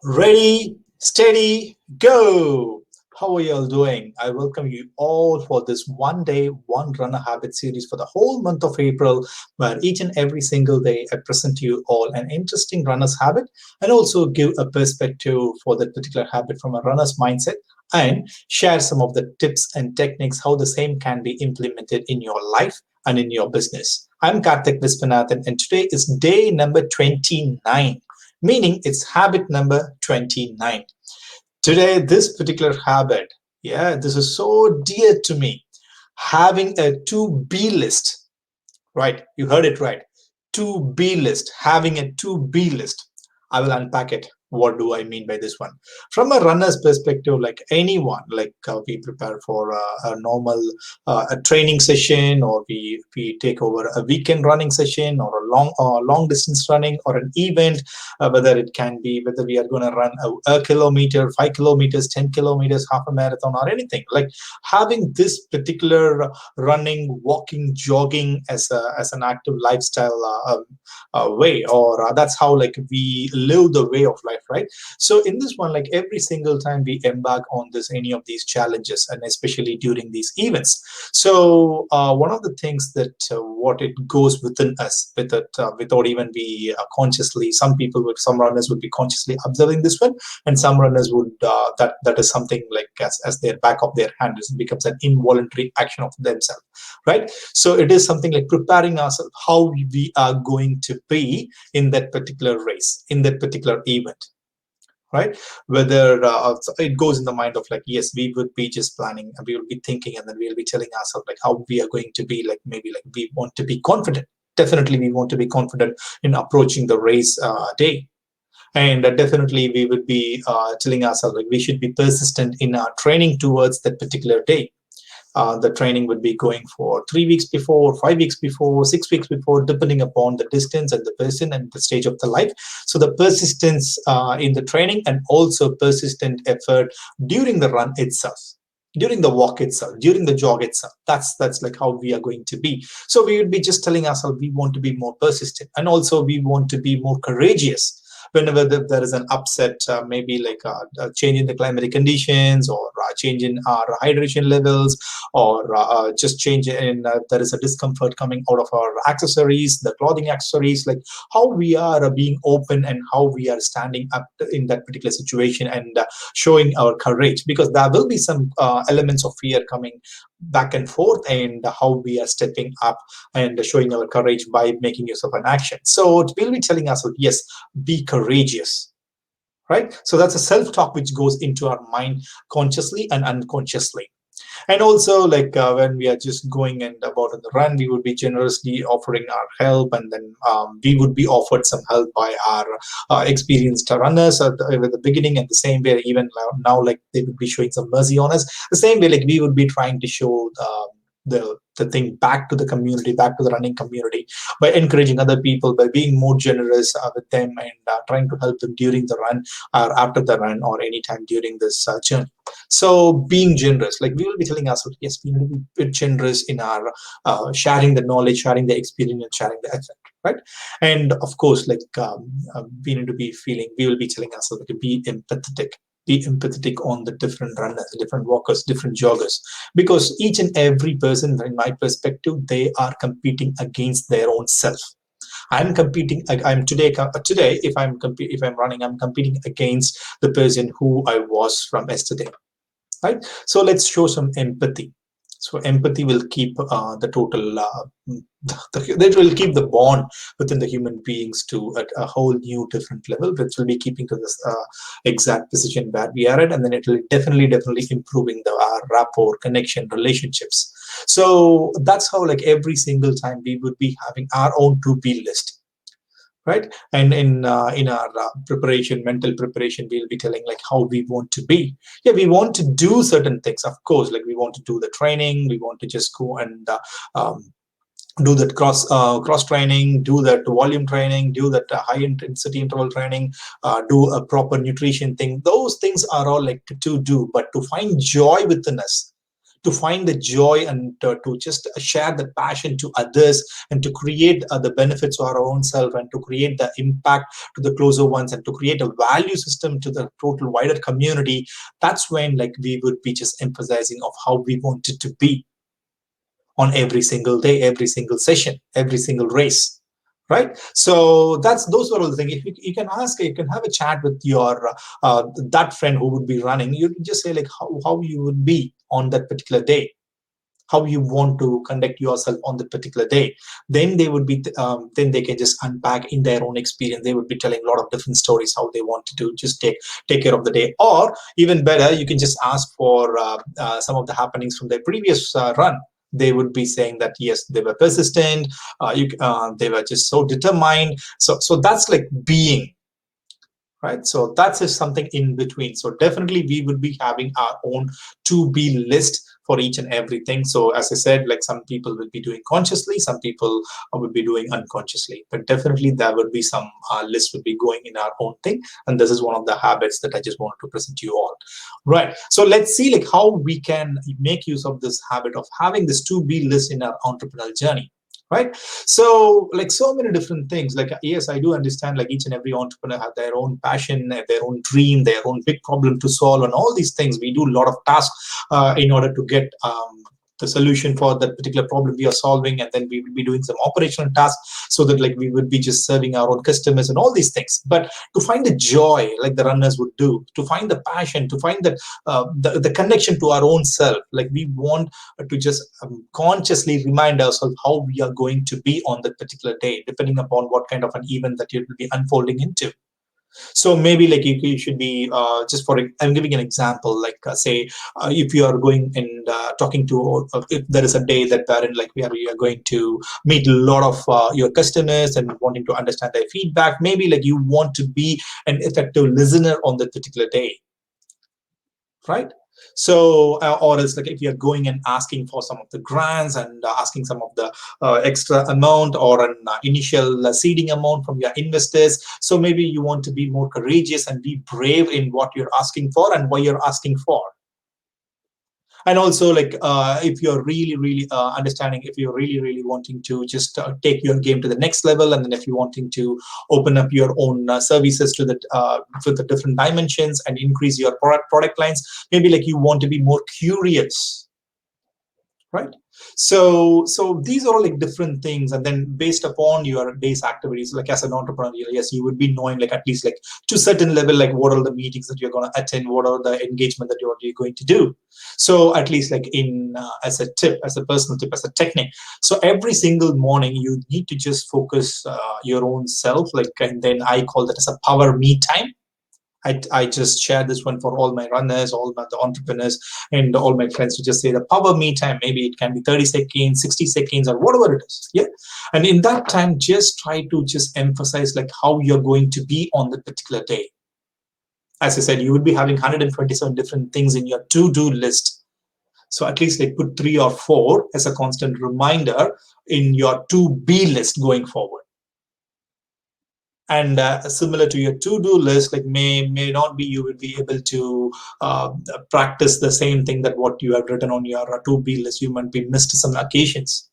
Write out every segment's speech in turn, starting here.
Ready, steady, go! How are you all doing? I welcome you all for this one day, one runner habit series for the whole month of April, where each and every single day I present to you all an interesting runner's habit and also give a perspective for that particular habit from a runner's mindset and share some of the tips and techniques how the same can be implemented in your life and in your business. I'm Karthik Viswanathan, and today is day number 29, meaning it's habit number 29. Today, this particular habit, yeah, this is so dear to me. Having a to be list, right? You heard it right. To be list, having a to be list. I will unpack it. What do I mean by this one? From a runner's perspective, like anyone, like we prepare for a normal a training session, or we take over a weekend running session, or a long distance running, or an event, whether it can be whether we are going to run a kilometer, 5 kilometers, 10 kilometers, half a marathon, or anything. Like having this particular running, walking, jogging as an active lifestyle way, or that's how like we live the way of life, right? So in this one, like every single time we embark on this any of these challenges, and especially during these events, so one of the things that what it goes within us with it without even we consciously, some runners would be consciously observing this one, and some runners would that is something like as their back of their hand, it becomes an involuntary action of themselves, right? So it is something like preparing ourselves how we are going to be in that particular race, in that particular event, right? Whether it goes in the mind of like, yes, we would be just planning and we will be thinking, and then we'll be telling ourselves like how we are going to be, like maybe like we want to be confident. Definitely we want to be confident in approaching the race day. And definitely we would be telling ourselves like we should be persistent in our training towards that particular day. The training would be going for 3 weeks before, 5 weeks before, 6 weeks before, depending upon the distance and the person and the stage of the life. So the persistence in the training, and also persistent effort during the run itself, during the walk itself, during the jog itself. That's like how we are going to be. So we would be just telling ourselves we want to be more persistent, and also we want to be more courageous whenever there is an upset, maybe like a change in the climatic conditions, or change in our hydration levels, or just change in there is a discomfort coming out of our accessories, the clothing accessories, like how we are being open and how we are standing up in that particular situation, and showing our courage, because there will be some elements of fear coming back and forth, and how we are stepping up and showing our courage by making use of an action. So we'll be telling ourselves, yes, be courageous, right? So that's a self-talk which goes into our mind consciously and unconsciously. And also like when we are just going and about on the run, we would be generously offering our help, and then we would be offered some help by our experienced runners at the beginning, and the same way even now, like they would be showing some mercy on us, the same way like we would be trying to show the thing back to the community, back to the running community, by encouraging other people, by being more generous with them, and trying to help them during the run, or after the run, or anytime during this journey. So being generous, like we will be telling ourselves, yes, we need to be generous in our sharing the knowledge, sharing the experience, and sharing the effort, right? And of course, like we need to be feeling, we will be telling ourselves to be empathetic. Be empathetic on the different runners, different walkers, different joggers, because each and every person, in my perspective, they are competing against their own self. I'm competing. I'm today. If I'm running, I'm competing against the person who I was from yesterday, right? So let's show some empathy. So empathy will keep the total that will keep the bond within the human beings to a whole new different level, which will be keeping to this exact position where we are at, and then it will definitely improving the rapport, connection, relationships. So that's how like every single time we would be having our own to be list, right? And in our preparation, mental preparation, we'll be telling like how we want to be. Yeah, we want to do certain things, of course, like we want to do the training, we want to just go and do that cross training, do that volume training, do that high intensity interval training, do a proper nutrition thing. Those things are all like to do, but to find joy within us, to find the joy and to just share the passion to others, and to create the benefits to our own self, and to create the impact to the closer ones, and to create a value system to the total wider community. That's when like we would be just emphasizing of how we want it to be on every single day, every single session, every single race, right? So those are all the things. If you can ask, you can have a chat with your that friend who would be running. You can just say like how you would be on that particular day, how you want to conduct yourself on the particular day. Then they would be then they can just unpack in their own experience. They would be telling a lot of different stories how they wanted to just take care of the day. Or even better, you can just ask for some of the happenings from their previous run. They would be saying that yes, they were persistent, they were just so determined. So that's like being, right? So that's just something in between. So definitely we would be having our own to be list for each and everything. So as I said, like some people will be doing consciously, some people will be doing unconsciously, but definitely there would be some list would be going in our own thing. And this is one of the habits that I just wanted to present to you all. Right. So let's see like how we can make use of this habit of having this to be list in our entrepreneurial journey. Right. So like so many different things, like yes, I do understand like each and every entrepreneur have their own passion, their own dream, their own big problem to solve, and all these things. We do a lot of tasks in order to get the solution for that particular problem we are solving, and then we will be doing some operational tasks so that like we would be just serving our own customers and all these things. But to find the joy like the runners would do, to find the passion, to find that the connection to our own self, like we want to just consciously remind ourselves how we are going to be on that particular day, depending upon what kind of an event that you will be unfolding into. So maybe like you should be just for I'm giving an example, like say if you are going and talking to if there is a day that wherein like we are going to meet a lot of your customers and wanting to understand their feedback. Maybe like you want to be an effective listener on that particular day, right? So or else like if you're going and asking for some of the grants and asking some of the extra amount or an initial seeding amount from your investors. So maybe you want to be more courageous and be brave in what you're asking for and why you're asking for. And also like if you're really understanding, if you're really wanting to just take your game to the next level, and then if you're wanting to open up your own services to the different dimensions and increase your product lines, maybe like you want to be more curious, right? So these are all like different things, and then based upon your day's activities, like as an entrepreneur, yes, you would be knowing like at least like to certain level, like what are the meetings that you're going to attend, what are the engagement that you're going to do. So at least like in as a tip, as a personal tip, as a technique, so every single morning you need to just focus your own self, like, and then I call that as a power me time. I just share this one for all my runners, all my the entrepreneurs, and all my friends to just say the power me time. Maybe it can be 30 seconds, 60 seconds, or whatever it is. Yeah. And in that time, just try to just emphasize like how you're going to be on the particular day. As I said, you would be having 127 different things in your to-do list. So at least like put 3 or 4 as a constant reminder in your to-be list going forward. And similar to your to-do list, like may not be you will be able to practice the same thing that what you have written on your to-be list. You might be missed some occasions,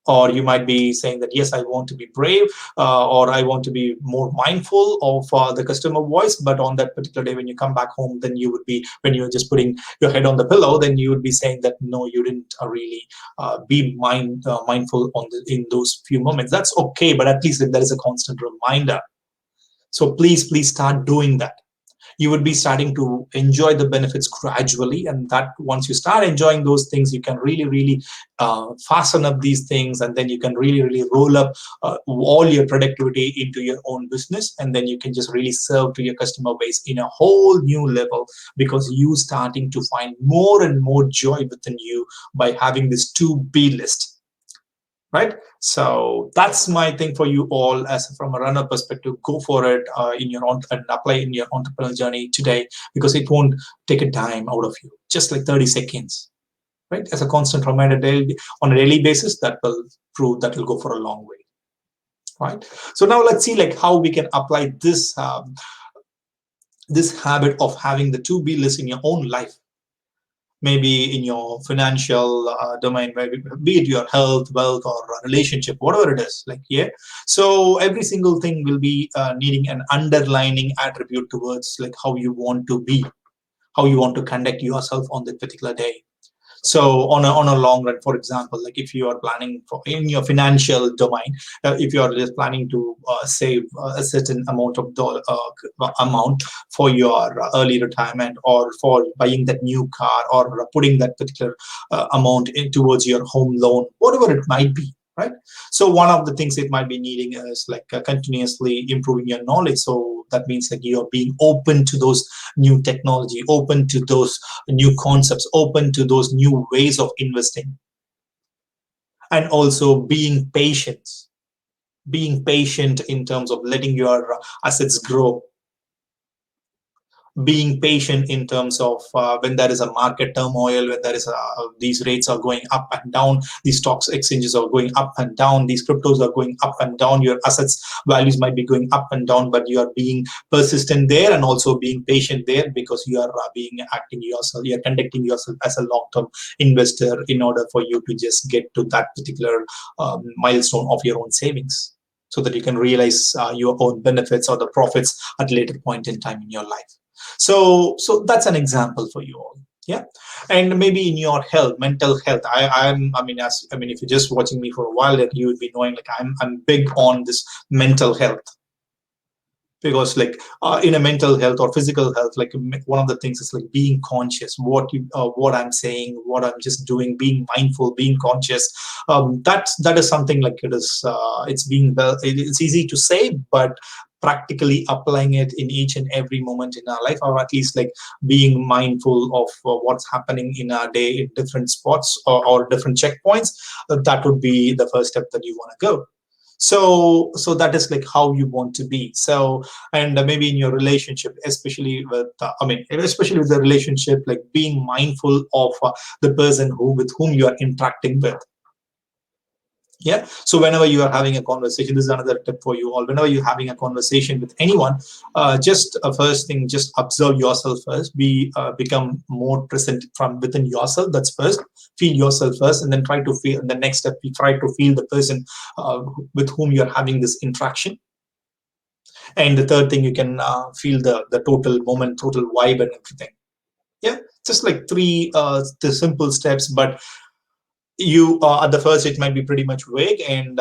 or you might be saying that yes, I want to be brave, or I want to be more mindful of the customer voice, but on that particular day when you come back home, then you would be, when you're just putting your head on the pillow, then you would be saying that no, you didn't really be mindful in those few moments. That's okay, but at least there is a constant reminder. So please start doing that. You would be starting to enjoy the benefits gradually, and that once you start enjoying those things, you can really fasten up these things, and then you can really roll up all your productivity into your own business, and then you can just really serve to your customer base in a whole new level, because you starting to find more and more joy within you by having this to be list. Right? So that's my thing for you all. As from a runner perspective, go for it in your own and apply in your entrepreneurial journey today, because it won't take a time out of you, just like 30 seconds, right? As a constant reminder daily, on a daily basis, that will prove that will go for a long way, right? So now let's see like how we can apply this habit of having the to-be list in your own life. maybe in your financial domain, maybe be it your health, wealth, or relationship, whatever it is. Like, yeah, so every single thing will be needing an underlining attribute towards like how you want to be, how you want to conduct yourself on that particular day. So on a long run, for example, like if you are planning for in your financial domain, if you are just planning to save a certain amount of amount for your early retirement, or for buying that new car, or putting that particular amount in towards your home loan, whatever it might be, right? So one of the things it might be needing is like continuously improving your knowledge. So that means like you're being open to those new technology, open to those new concepts, open to those new ways of investing, and also being patient in terms of letting your assets grow, being patient in terms of when there is a market turmoil, when there is these rates are going up and down, these stocks exchanges are going up and down, these cryptos are going up and down, your assets values might be going up and down, but you are being persistent there and also being patient there, because you are being acting yourself, you are conducting yourself as a long-term investor in order for you to just get to that particular milestone of your own savings, so that you can realize your own benefits or the profits at a later point in time in your life. So that's an example for you all. Yeah. And maybe in your health, mental health, I mean, if you're just watching me for a while, that you would be knowing like I'm big on this mental health, because like in a mental health or physical health, like one of the things is like being conscious what I'm saying, what I'm just doing, being mindful, being conscious. That is something like it is it's being well, it's easy to say, but practically applying it in each and every moment in our life, or at least like being mindful of what's happening in our day in different spots, or different checkpoints, that would be the first step that you want to go. So that is like how you want to be. So, and maybe in your relationship, especially with especially with the relationship, like being mindful of the person with whom you are interacting with. Yeah. So whenever you are having a conversation, this is another tip for you all. Whenever you're having a conversation with anyone, just first thing, just observe yourself first. Become more present from within yourself. That's first. Feel yourself first, and then try to feel. And the next step, you try to feel the person with whom you're having this interaction. And the third thing, you can feel the total moment, total vibe, and everything. Yeah. Just like three the simple steps, but you at the first it might be pretty much vague, and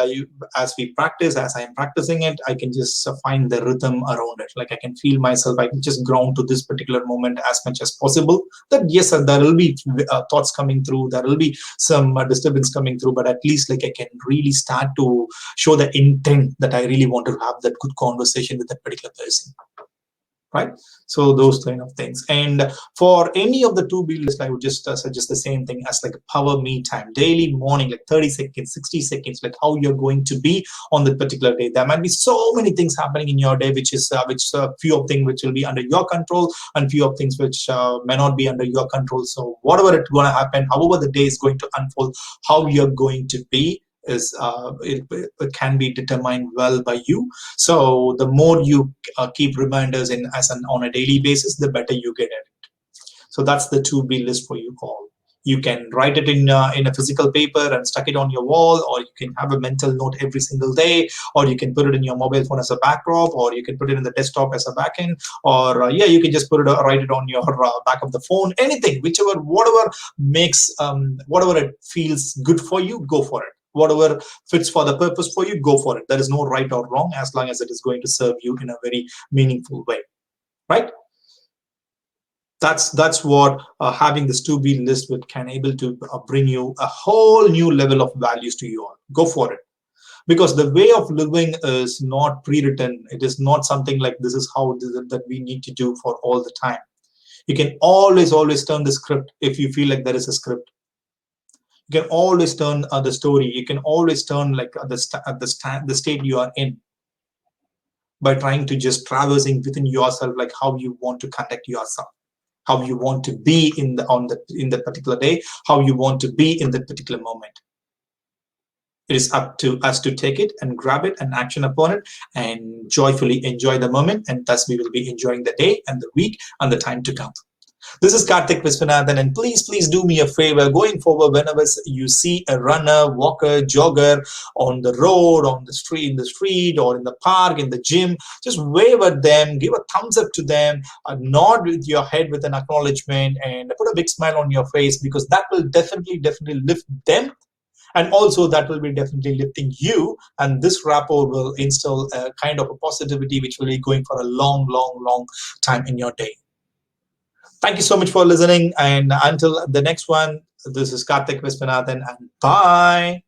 as we practice, as I am practicing it, I can just find the rhythm around it. Like I can feel myself, I can just ground to this particular moment as much as possible. That yes, there will be thoughts coming through, there will be some disturbance coming through, but at least like I can really start to show the intent that I really want to have that good conversation with that particular person, right? So those kind of things. And for any of the to-be list, I would just suggest the same thing as like a power me time, daily morning, like 30 seconds, 60 seconds, like how you're going to be on that particular day. There might be so many things happening in your day, which few of things which will be under your control, and few of things which may not be under your control. So whatever it's going to happen, however the day is going to unfold, how you're going to be is it can be determined well by you. So the more you keep reminders on a daily basis, the better you get at it. So that's the to-be list for you all. You can write it in a physical paper and stuck it on your wall, or you can have a mental note every single day, or you can put it in your mobile phone as a backdrop, or you can put it in the desktop as a backend, or yeah, you can just write it on your back of the phone. Anything, whatever makes whatever it feels good for you, go for it. Whatever fits for the purpose for you, go for it. There is no right or wrong, as long as it is going to serve you in a very meaningful way, right? That's what having this to-be list with can able to bring you a whole new level of values to you all. Go for it, because the way of living is not pre-written. It is not something like this is how that we need to do for all the time. You can always turn the script if you feel like there is a script. You can always turn the story. You can always turn like the state you are in, by trying to just traversing within yourself, like how you want to conduct yourself, how you want to be in that particular day, how you want to be in that particular moment. It is up to us to take it and grab it and action upon it and joyfully enjoy the moment, and thus we will be enjoying the day and the week and the time to come. This is Karthik Viswanathan, and please do me a favor. Going forward, whenever you see a runner, walker, jogger on the road, on the street, or in the park, in the gym, just wave at them, give a thumbs up to them, nod with your head with an acknowledgement, and put a big smile on your face, because that will definitely lift them, and also that will be definitely lifting you, and this rapport will instill a kind of a positivity which will be going for a long time in your day. Thank you so much for listening. And until the next one, this is Karthik Viswanathan, and bye.